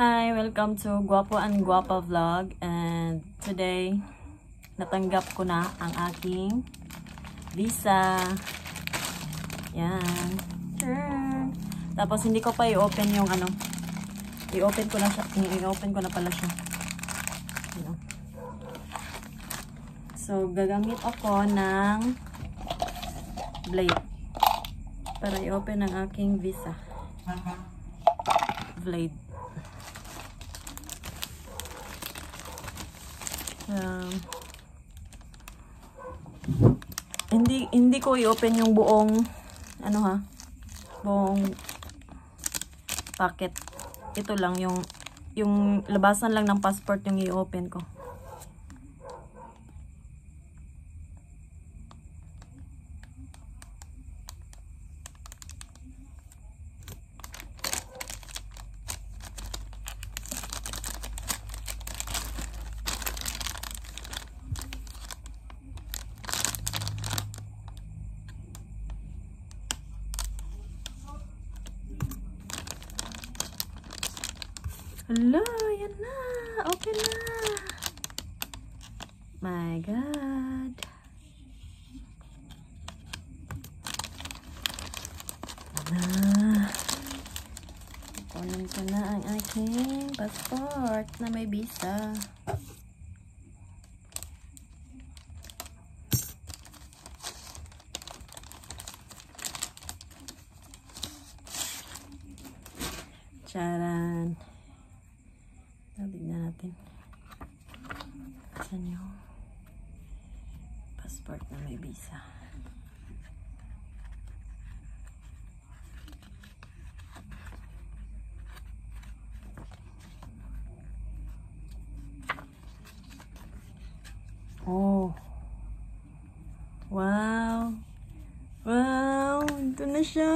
Hi, welcome to Guapo and Guapa Vlog, and today natanggap ko na ang aking visa. Yan. Tapos hindi ko pa i-open yung ano. I-open ko na siya. I-open ko na pala siya. Ano. So gagamit ako ng blade para i-open ang aking visa. Blade. Hindi ko i-open yung buong buong packet. Ito lang yung labasan lang ng passport yung i-open ko. Hello, yan na. Open na. My God. Kunin ko na ang aking passport na may visa. Charan. Tignan natin. Saan yung passport na may visa? Oh. Wow. Wow. Ito na siya.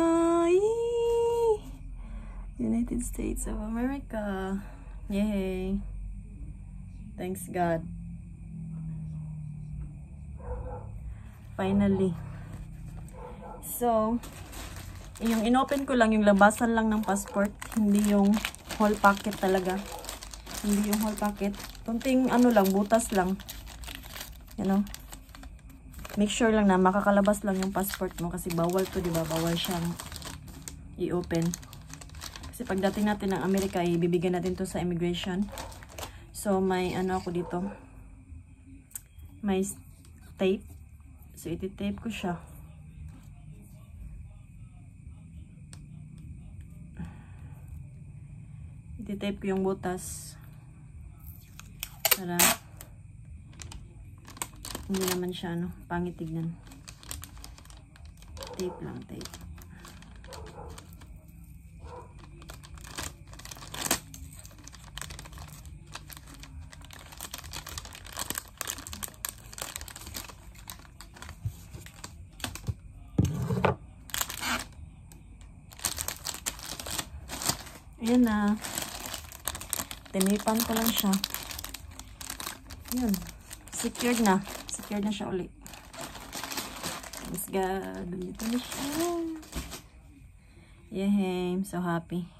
Yee! United States of America. Yay! Thanks God. Finally. So, yung inopen ko lang, yung labasan lang ng passport, hindi yung whole packet talaga. Hindi yung whole packet. Kunting ano lang, butas lang. You know? Make sure lang na makakalabas lang yung passport mo kasi bawal to, diba? Bawal siyang i-open. Kasi pagdating natin ng Amerika, ibibigyan natin to sa immigration. So, may ano ako dito. May tape. So, iti-tape ko siya. Iti-tape ko yung butas. Para hindi naman siya, pangit tignan. Tape lang, tape. Ayan na. Tinipan ko lang siya. Ayan. Secured na. Secured na siya ulit. Thanks God. Dito na siya. Yay. I'm so happy.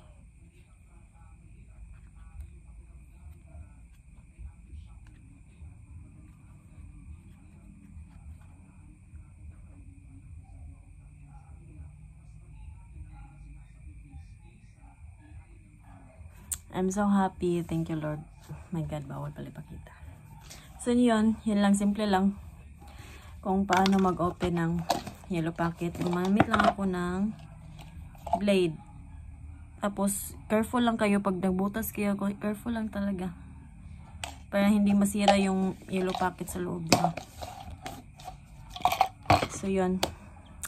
I'm so happy. Thank you, Lord. My God, bawal pala ipakita. So, yun lang. Simple lang. Kung paano mag-open ng yellow packet. Gumamit lang ako ng blade. Tapos, careful lang kayo. Pag nagbutas kayo, careful lang talaga. Para hindi masira yung yellow packet sa loob. Diba? So, yun.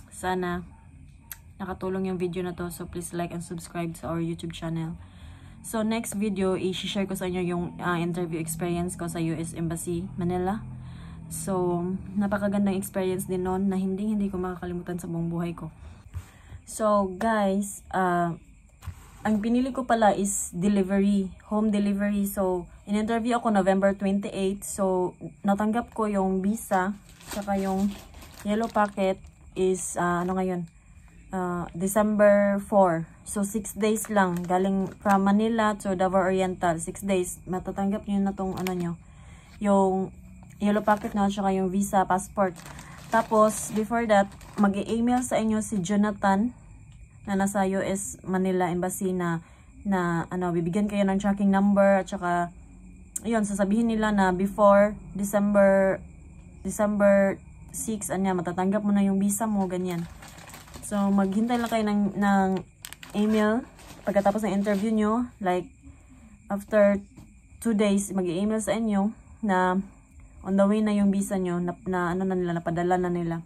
Sana nakatulong yung video na to. So, please like and subscribe sa our YouTube channel. So, next video, i-share ko sa inyo yung interview experience ko sa US Embassy, Manila. So, napakagandang experience din nun na hindi ko makakalimutan sa buong buhay ko. So, guys, ang pinili ko pala is delivery, home delivery. So, in-interview ako November 28. So, natanggap ko yung visa, saka yung yellow packet is, ano ngayon? December 4. So, 6 days lang. Galing from Manila to Davao Oriental. 6 days. Matatanggap nyo na tong ano nyo. Yung yellow packet na at saka yung visa, passport. Tapos, before that, mag-e-email sa inyo si Jonathan na nasa US Manila Embassy na ano, bibigyan kayo ng tracking number at saka yun, sasabihin nila na before December 6, anya, matatanggap mo na yung visa mo, ganyan. So, maghintay lang kayo ng email pagkatapos ng interview nyo. Like, after 2 days, mag-e-email sa inyo na on the way na yung visa nyo, na ano na nila, napadala na nila.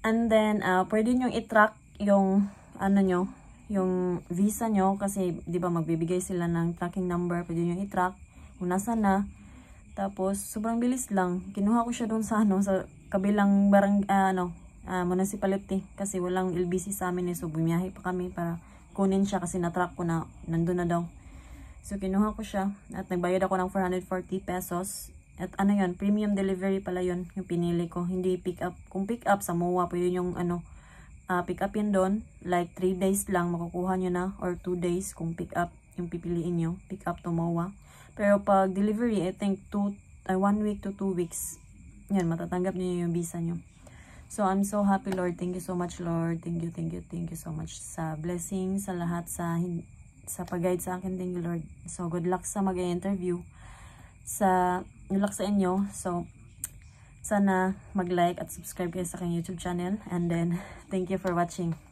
And then, pwede nyo i-track yung, ano nyo, yung visa nyo, kasi, di ba, magbibigay sila ng tracking number, pwede nyo i-track kung nasa na. Tapos, sobrang bilis lang. Kinuha ko siya doon sa, ano, sa kabilang municipality, kasi walang LBC sa amin, so bumiyahe pa kami para kunin siya kasi na-track ko na nandun na daw. So kinuha ko siya at nagbayad ako ng 440 pesos. At ano yun, premium delivery pala yun yung pinili ko, hindi pick up. Kung pick up sa MOA, pwede yung ano, pick up yun doon, like 3 days lang makukuha nyo na, or 2 days kung pick up yung pipiliin nyo, pick up to MOA. Pero pag delivery, I think 1 week to 2 weeks, yan, matatanggap nyo yung visa nyo. So, I'm so happy, Lord. Thank you so much, Lord. Thank you so much sa blessing, sa lahat, sa pag-guide sa akin. Thank you, Lord. So, good luck sa mag-interview. Good luck sa inyo. So, sana mag-like at subscribe kayo sa aking YouTube channel. And then, thank you for watching.